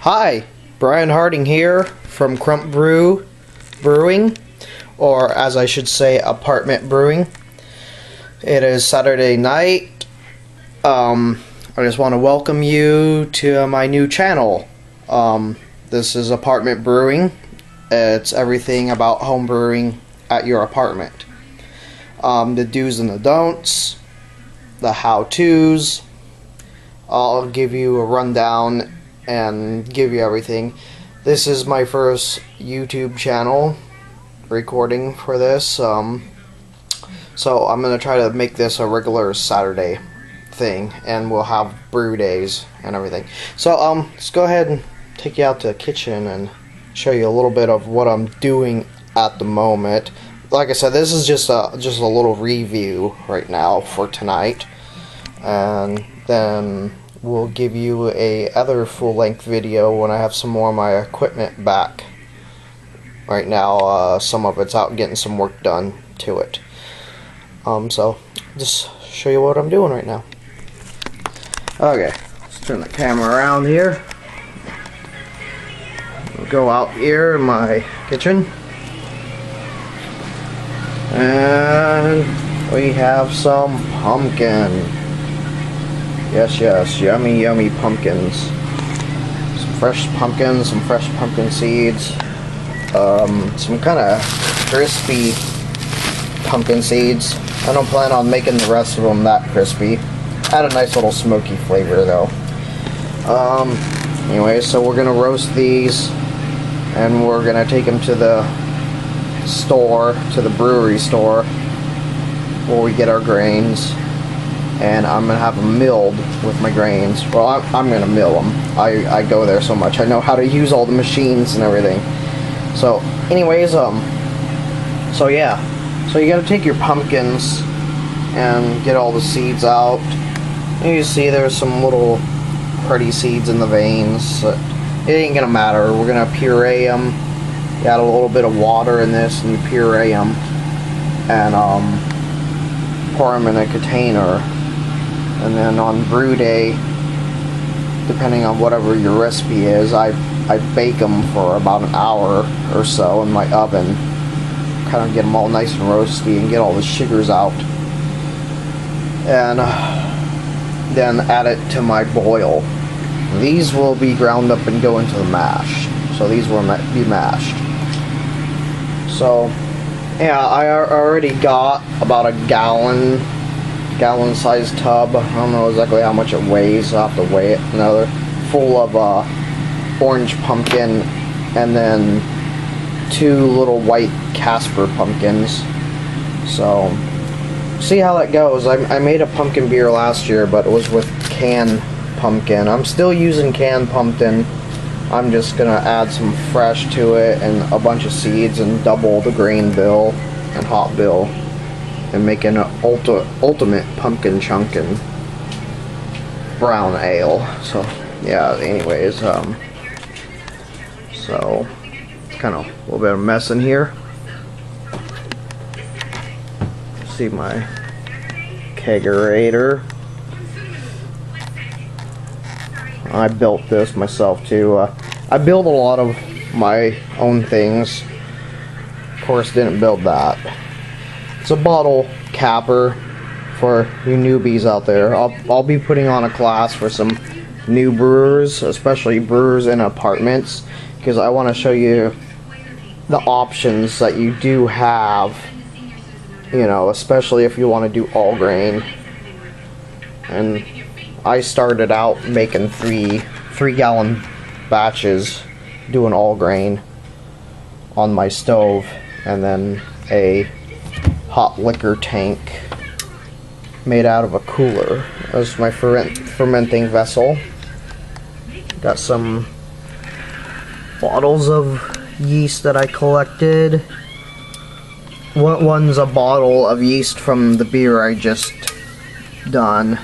Hi, Brian Harding here from Brewing, or as I should say, Apartment Brewing. It is Saturday night. I just want to welcome you to my new channel. This is Apartment Brewing. It's everything about home brewing at your apartment. The do's and the don'ts, the how-tos. I'll give you a rundown and give you everything. This is my first YouTube channel recording for this, so I'm gonna try to make this a regular Saturday thing, and we'll have brew days and everything. So let's go ahead and take you out to the kitchen and show you a little bit of what I'm doing at the moment. Like I said, this is just a little review right now for tonight, and then we'll give you a other full-length video when I have some more of my equipment back. Right now, some of it's out getting some work done to it. So just show you what I'm doing right now. Okay, let's turn the camera around here. We'll go out here in my kitchen, and we have some pumpkin. Yes, yummy pumpkins. Some fresh pumpkins, some fresh pumpkin seeds. Some kind of crispy pumpkin seeds. I don't plan on making the rest of them that crispy. Add a nice little smoky flavor though. Anyway, so we're gonna roast these, and we're gonna take them to the store, to the brewery store, where we get our grains. And I'm gonna have them milled with my grains. Well, I'm gonna mill them. I go there so much. I know how to use all the machines and everything. So, anyways, so yeah. So you gotta take your pumpkins and get all the seeds out. And you see there's some little pretty seeds in the veins. It ain't gonna matter. We're gonna puree them. You add a little bit of water in this, and you puree them, and pour them in a container. And then on brew day, depending on whatever your recipe is, I bake them for about an hour or so in my oven. Kind of get them all nice and roasty and get all the sugars out. And then add it to my boil. These will be ground up and go into the mash. So these will be mashed. So yeah, I already got about a gallon sized tub. I don't know exactly how much it weighs. I'll have to weigh it. Another full of orange pumpkin, and then 2 little white Casper pumpkins. So see how that goes. I made a pumpkin beer last year, but it was with canned pumpkin. I'm still using canned pumpkin. I'm just gonna add some fresh to it and a bunch of seeds and double the grain bill and hop bill, and make an ultimate pumpkin chunkin' brown ale. So yeah, anyways, so it's kind of a little bit of a mess in here. See my kegerator. I built this myself too. I build a lot of my own things. Of course, didn't build that. It's a bottle capper for you newbies out there. I'll be putting on a class for some new brewers, especially brewers in apartments, because I want to show you the options that you do have, you know, especially if you want to do all grain. And I started out making three gallon batches doing all grain on my stove, and then a hot liquor tank made out of a cooler. That's my fermenting vessel. Got some bottles of yeast that I collected. One's a bottle of yeast from the beer I just done,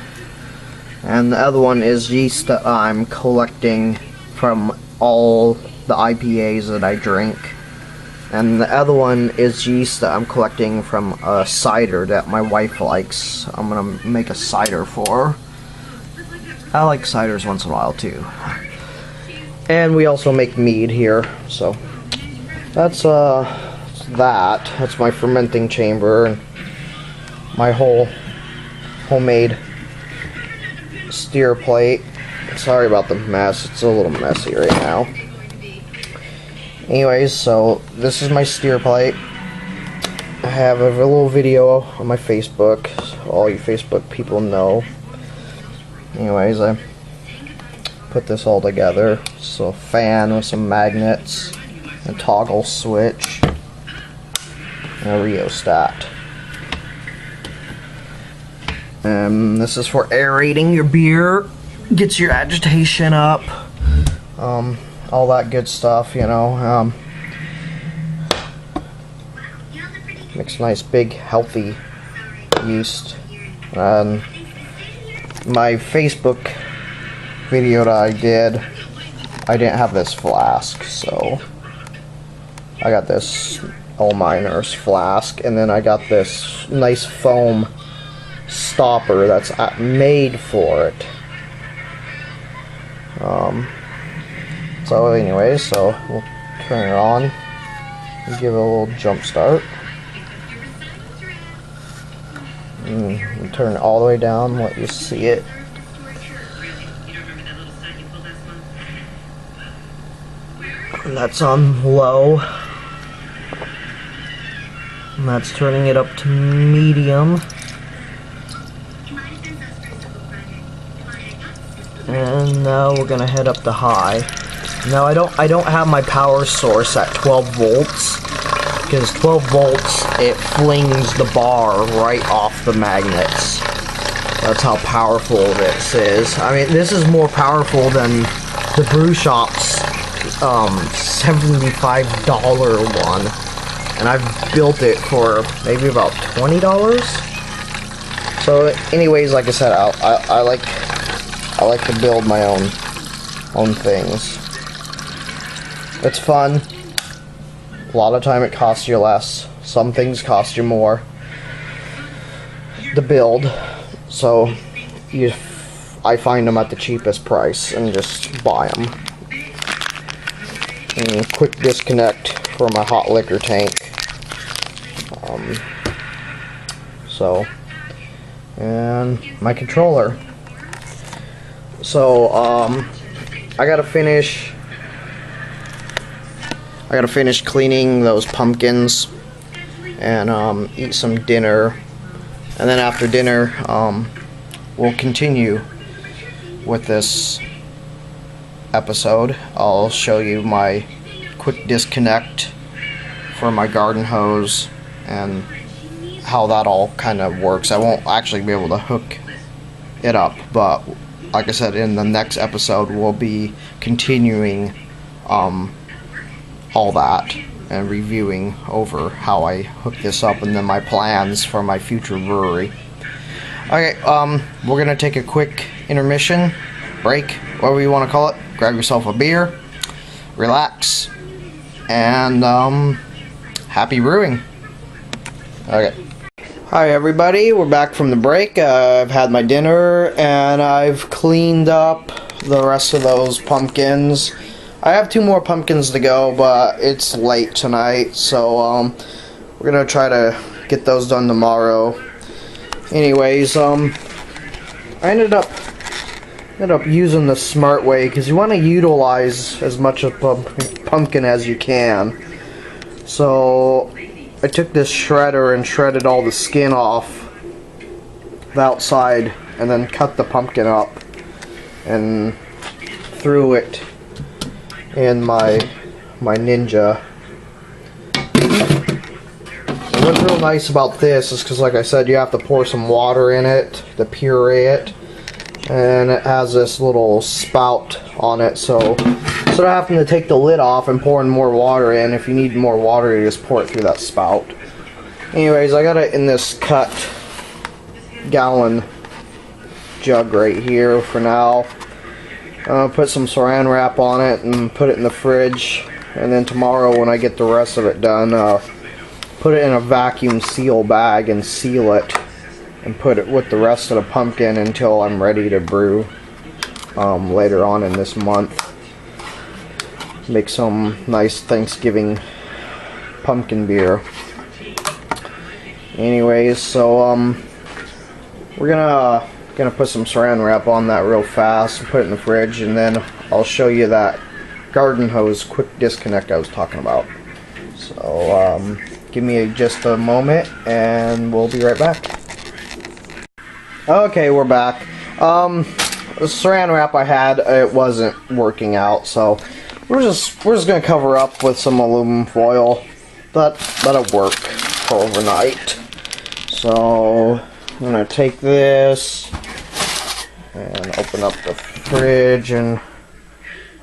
and the other one is yeast that I'm collecting from all the IPAs that I drink. And the other one is yeast that I'm collecting from a cider that my wife likes. I'm gonna make a cider for her. I like ciders once in a while too. And we also make mead here. So that's that's my fermenting chamber and my whole homemade steer plate. Sorry about the mess, it's a little messy right now. Anyways, so this is my steer plate. I have a little video on my Facebook, so all you Facebook people know. Anyways, I put this all together. So a fan with some magnets, a toggle switch, and a rheostat. And this is for aerating your beer, gets your agitation up, all that good stuff, you know. Makes nice big healthy yeast. And my Facebook video that I did, I didn't have this flask, so I got this L Miners flask, and then I got this nice foam stopper that's made for it. So anyways, so we'll turn it on and give it a little jump start. And turn it all the way down, let you see it. And that's on low. And that's turning it up to medium. And now we're gonna head up to high. Now I don't have my power source at 12 volts. Because 12 volts, it flings the bar right off the magnets. That's how powerful this is. I mean, this is more powerful than the brew shop's $75 one. And I've built it for maybe about $20. So anyways, like I said, I like to build my own things. It's fun. A lot of time it costs you less. Some things cost you more to build. So I find them at the cheapest price and just buy them. And quick disconnect for my hot liquor tank. And my controller. So I gotta finish cleaning those pumpkins and eat some dinner, and then after dinner we'll continue with this episode. I'll show you my quick disconnect for my garden hose and how that all kind of works. I won't actually be able to hook it up, but like I said, in the next episode we'll be continuing all that and reviewing over how I hook this up and then my plans for my future brewery. Okay, we're gonna take a quick intermission, break, whatever you want to call it. Grab yourself a beer, relax, and happy brewing. Okay. Hi everybody, we're back from the break. I've had my dinner and I've cleaned up the rest of those pumpkins. I have 2 more pumpkins to go, but it's late tonight, so we're gonna try to get those done tomorrow. Anyways, I ended up using the smart way, because you want to utilize as much of pumpkin as you can. So I took this shredder and shredded all the skin off the outside, and then cut the pumpkin up and threw it in my Ninja. What's real nice about this is because, like I said, you have to pour some water in it to puree it, and it has this little spout on it, so instead of having to take the lid off and pouring more water in, if you need more water, you just pour it through that spout. Anyways, I got it in this cut gallon jug right here for now. Put some saran wrap on it and put it in the fridge, and then tomorrow when I get the rest of it done, put it in a vacuum seal bag and seal it and put it with the rest of the pumpkin until I'm ready to brew later on in this month. make some nice Thanksgiving pumpkin beer. Anyways, so we're gonna put some saran wrap on that real fast, put it in the fridge, and then I'll show you that garden hose quick disconnect I was talking about. So give me just a moment and we'll be right back. Okay, we're back. The saran wrap I had, it wasn't working out, so we're just gonna cover up with some aluminum foil. That'll work for overnight. So I'm gonna take this and open up the fridge, and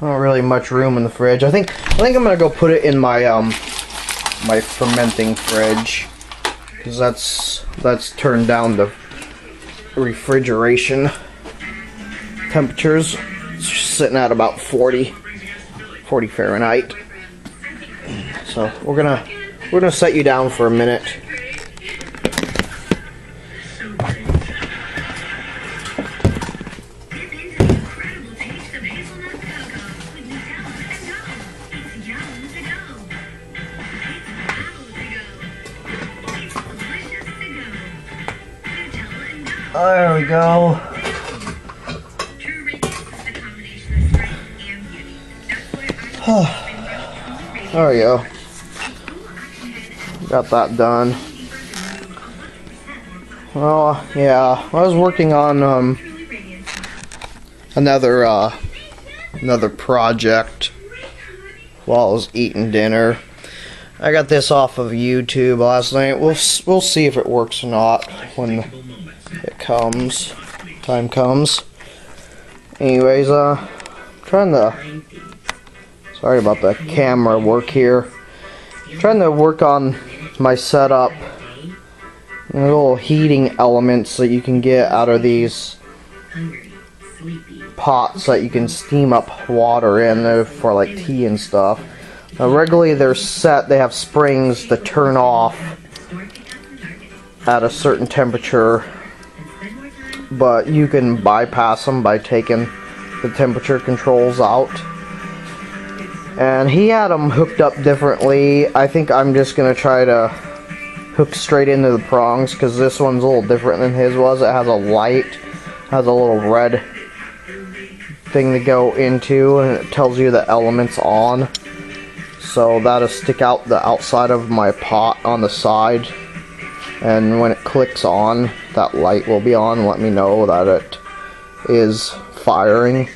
not really much room in the fridge. I think I'm gonna go put it in my my fermenting fridge, because that's turned down the refrigeration temperatures. It's sitting at about 40 Fahrenheit. So we're gonna set you down for a minute. There we go. There we go. Got that done. Well, yeah, I was working on another project while I was eating dinner. I got this off of YouTube last night. We'll see if it works or not when time comes. Anyways, trying to, sorry about the camera work here. Trying to work on my setup. Little heating elements that you can get out of these pots that you can steam up water in for like tea and stuff. Now, regularly they're set, they have springs that turn off at a certain temperature, but you can bypass them by taking the temperature controls out. And he had them hooked up differently. I think I'm just going to try to hook straight into the prongs, because this one's a little different than his was. It has a light, has a little red thing to go into, and it tells you the elements on. So that'll stick out the outside of my pot on the side, and when it clicks on, that light will be on, let me know that it is firing.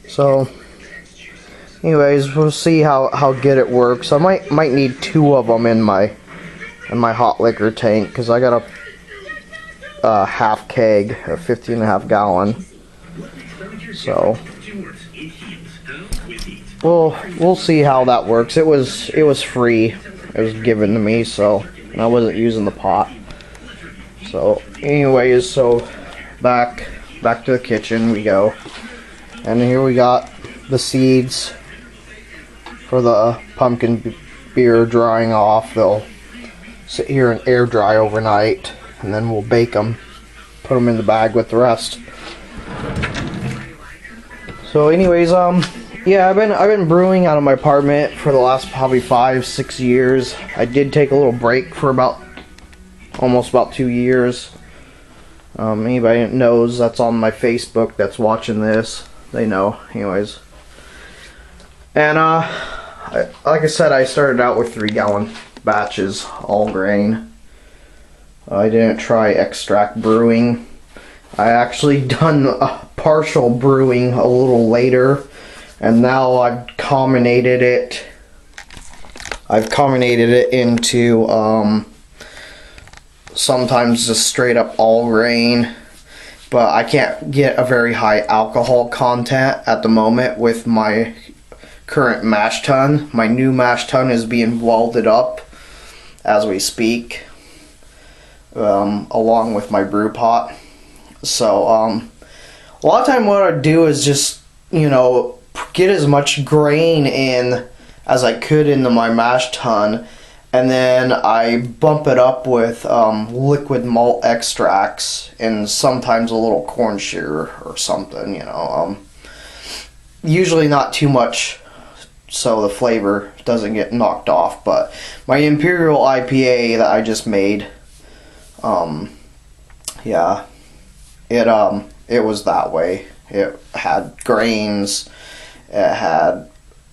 So anyways, we'll see how good it works. I might need 2 of them in my hot liquor tank, because I got a half keg, a 15.5 gallon. So we'll see how that works. It was free. It was given to me, so and I wasn't using the pot. So anyways, so back to the kitchen we go, and here we got the seeds for the pumpkin beer drying off. They'll sit here and air dry overnight, and then we'll bake them, put them in the bag with the rest. So anyways, yeah, I've been brewing out of my apartment for the last probably 5-6 years. I did take a little break for almost about 2 years. Anybody that knows that's on my Facebook that's watching this, they know. Anyways, and like I said, I started out with 3-gallon batches, all grain. I didn't try extract brewing. I actually done a partial brewing a little later, and now I've carbonated it. I've carbonated it into sometimes just straight up all grain, but I can't get a very high alcohol content at the moment with my current mash tun. My new mash tun is being welded up as we speak, along with my brew pot. So a lot of time what I do is just, you know, get as much grain in as I could into my mash tun, and then I bump it up with liquid malt extracts and sometimes a little corn shear or something, you know. Usually not too much so the flavor doesn't get knocked off. But my Imperial IPA that I just made, yeah, it was that way. It had grains, it had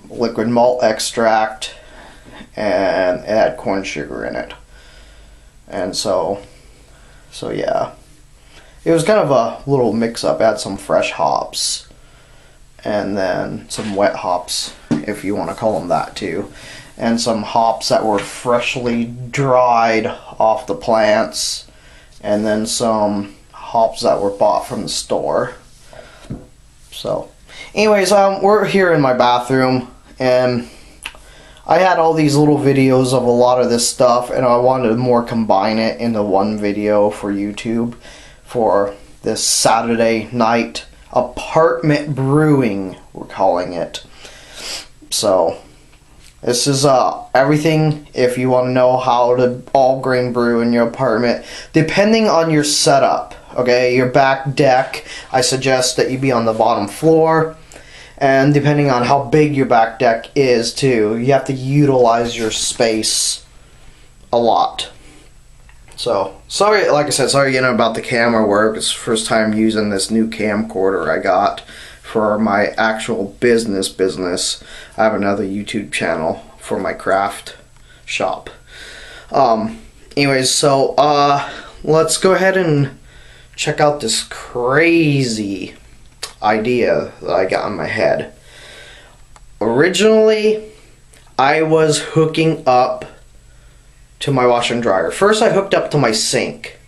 liquid malt extract, and it had corn sugar in it. And so yeah, it was kind of a little mix-up. It had some fresh hops, and then some wet hops, if you want to call them that too, and some hops that were freshly dried off the plants, and then some hops that were bought from the store. So anyways, we're here in my bathroom, and I had all these little videos of a lot of this stuff, and I wanted to more combine it into one video for YouTube for this Saturday night apartment brewing, we're calling it. So this is everything if you want to know how to all grain brew in your apartment, depending on your setup. Okay, your back deck, I suggest that you be on the bottom floor. And depending on how big your back deck is too, you have to utilize your space a lot. So, sorry, like I said, sorry again about the camera work. It's the first time using this new camcorder I got for my actual business. I have another YouTube channel for my craft shop. Anyways, so, let's go ahead and check out this crazy idea that I got in my head. Originally, I was hooking up to my washer and dryer. First, I hooked up to my sink.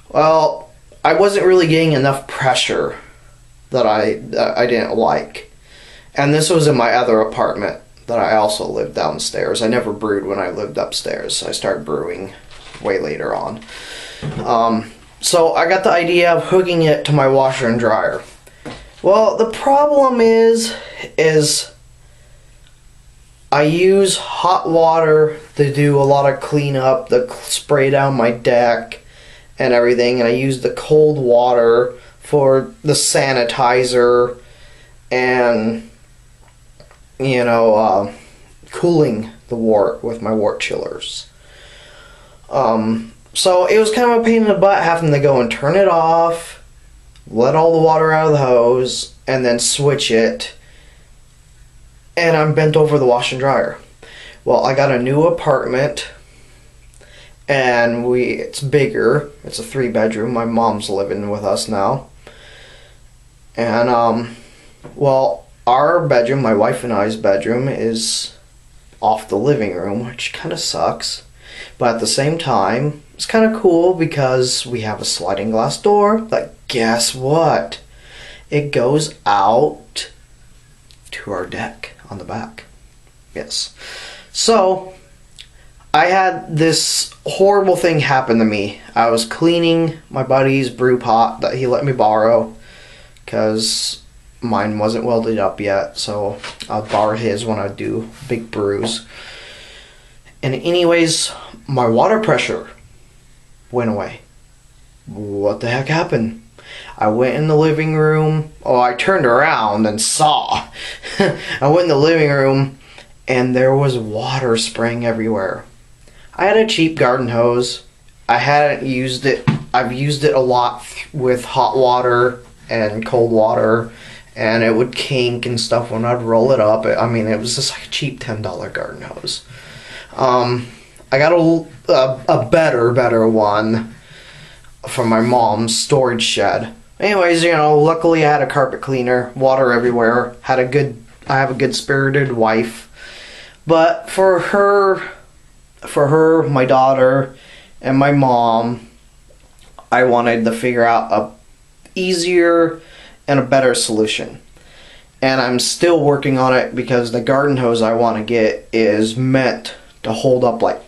Well, I wasn't really getting enough pressure that I didn't like. And this was in my other apartment that I also lived downstairs. I never brewed when I lived upstairs. I started brewing way later on. So I got the idea of hooking it to my washer and dryer. Well, the problem is I use hot water to do a lot of cleanup, to spray down my deck and everything, and I use the cold water for the sanitizer and, you know, cooling the wort with my wort chillers. So it was kind of a pain in the butt having to go and turn it off, let all the water out of the hose, and then switch it. And I'm bent over the wash and dryer. Well, I got a new apartment, and it's bigger. It's a 3-bedroom. My mom's living with us now. And, well, our bedroom, my wife and I's bedroom, is off the living room, which kind of sucks. But at the same time, it's kind of cool because we have a sliding glass door. But guess what? It goes out to our deck on the back. Yes. So, I had this horrible thing happen to me. I was cleaning my buddy's brew pot that he let me borrow because mine wasn't welded up yet, so I'll borrow his when I do big brews. And anyways, my water pressure went away. What the heck happened? I went in the living room. Oh, I turned around and saw. I went in the living room and there was water spraying everywhere. I had a cheap garden hose. I hadn't used it. I've used it a lot with hot water and cold water, and it would kink and stuff when I'd roll it up. I mean, it was just like a cheap $10 garden hose. I got a better one from my mom's storage shed. Anyways, you know, luckily I had a carpet cleaner, water everywhere. I have a good spirited wife. But for her, my daughter, and my mom, I wanted to figure out a easier and a better solution. And I'm still working on it because the garden hose I want to get is meant to hold up like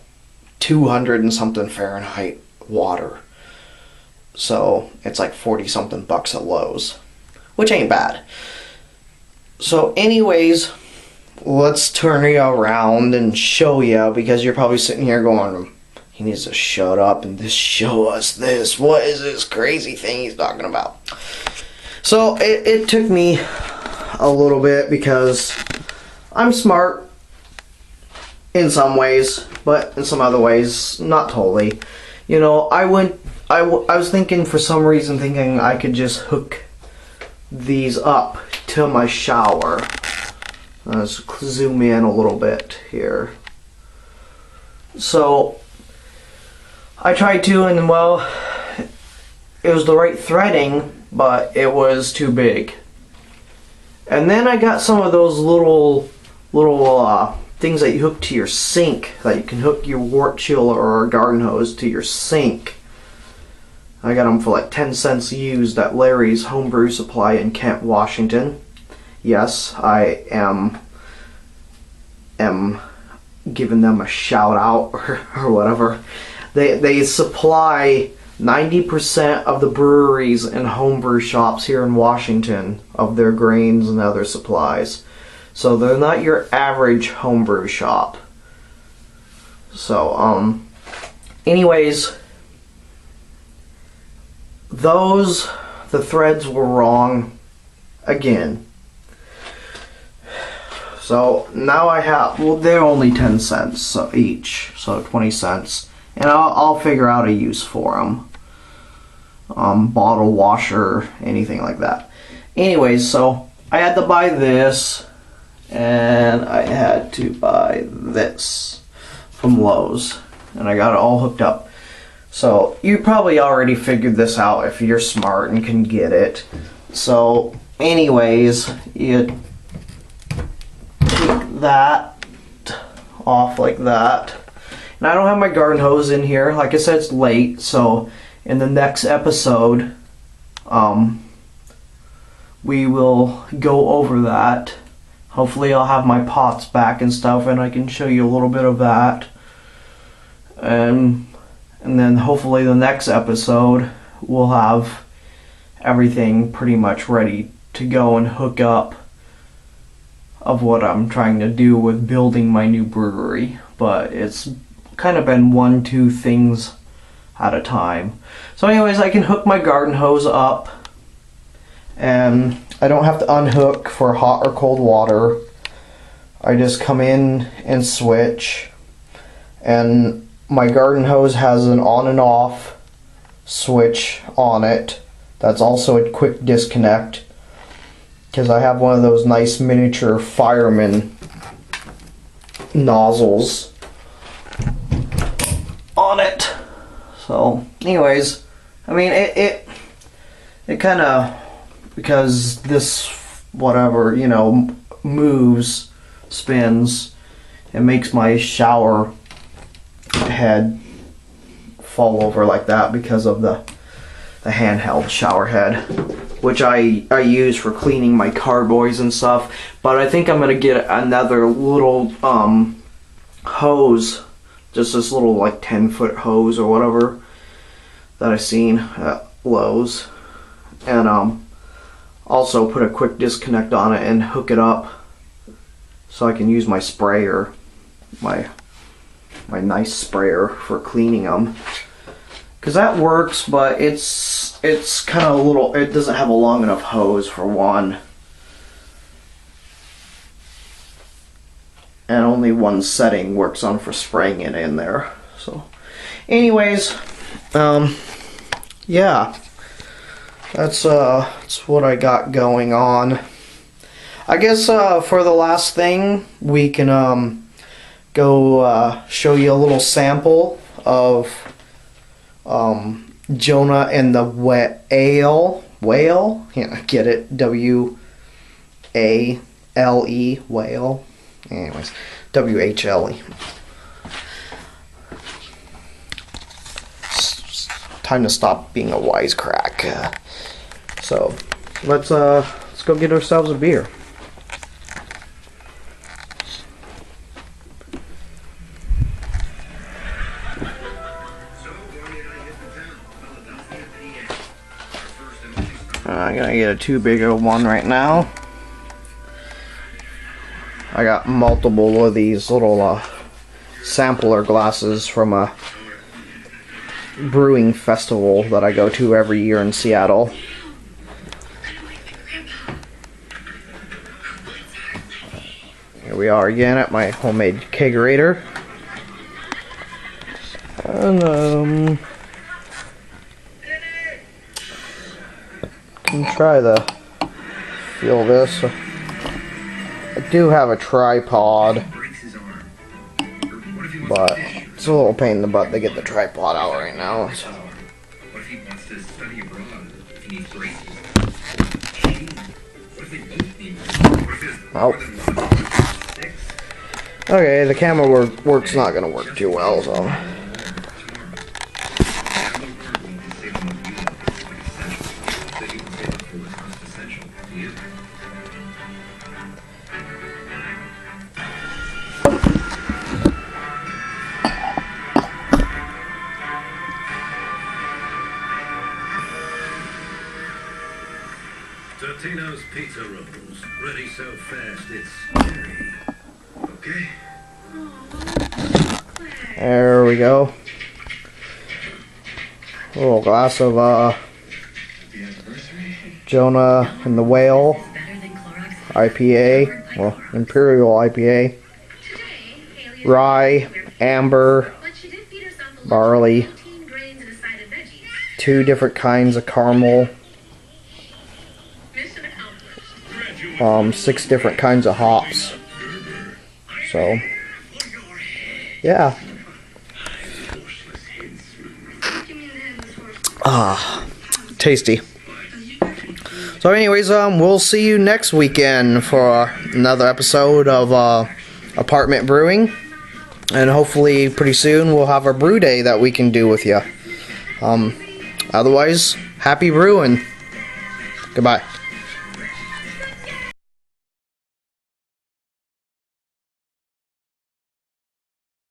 200 and something Fahrenheit water. So it's like 40 something bucks at Lowe's, which ain't bad. So anyways, let's turn you around and show you, because you're probably sitting here going, he needs to shut up and just show us this. What is this crazy thing he's talking about? So it took me a little bit because I'm smart in some ways, but in some other ways, not totally. You know, I was thinking for some reason, thinking I could just hook these up to my shower. Let's zoom in a little bit here. So I tried to, and well, it was the right threading, but it was too big. And then I got some of those little things that you hook to your sink, that you can hook your wart chiller or a garden hose to your sink. I got them for like 10 cents used at Larry's Homebrew Supply in Kent, Washington. Yes, I am giving them a shout out or whatever. They supply 90% of the breweries and homebrew shops here in Washington of their grains and other supplies. So they're not your average homebrew shop. So, anyways, the threads were wrong again. So now I have, well, they're only 10 cents each, so 20 cents. And I'll figure out a use for them. Bottle washer, anything like that. Anyways, so I had to buy this, and I had to buy this from Lowe's, and I got it all hooked up. So you probably already figured this out if you're smart and can get it. So anyways, you take that off like that. And I don't have my garden hose in here. Like I said, it's late, so in the next episode, we will go over that. Hopefully I'll have my pots back and stuff, and I can show you a little bit of that. And then hopefully the next episode, we'll have everything pretty much ready to go and hook up of what I'm trying to do with building my new brewery. But it's kind of been 1-2 things at a time. So anyways, I can hook my garden hose up, and I don't have to unhook for hot or cold water. I just come in and switch, and my garden hose has an on and off switch on it. That's also a quick disconnect, because I have one of those nice miniature fireman nozzles on it. So anyways, I mean it kind of, because this whatever, you know, moves, spins, it makes my shower head fall over like that because of the handheld shower head, which I use for cleaning my carboys and stuff. But I think I'm gonna get another little hose, just this little like 10-foot hose or whatever that I seen at Lowe's, and also put a quick disconnect on it and hook it up so I can use my sprayer, my nice sprayer for cleaning them, because that works. But it's kind of a little, it doesn't have a long enough hose for one, and only one setting works on for spraying it in there. So anyways, yeah, that's what I got going on. I guess for the last thing, we can go show you a little sample of Jonah and the whale. Yeah, get it? W-A-L-E, whale. Anyways, W-H-L-E. Time to stop being a wisecrack. So let's go get ourselves a beer. I'm gonna get a too big of one right now. I got multiple of these little sampler glasses from a brewing festival that I go to every year in Seattle. Here we are again at my homemade kegerator. And can try to feel this. I do have a tripod, but it's a little pain in the butt to get the tripod out right now. So. Oh. Okay, the camera work's not gonna work too well, so. Totino's pizza rolls, ready so fast it's scary. Okay? There we go. A little glass of Jonah and the Whale IPA, well, Imperial IPA, rye, amber, barley, 2 different kinds of caramel, 6 different kinds of hops. So, yeah. Tasty. So anyways, we'll see you next weekend for another episode of Apartment Brewing. And hopefully pretty soon we'll have a brew day that we can do with you. Otherwise, happy brewing. Goodbye.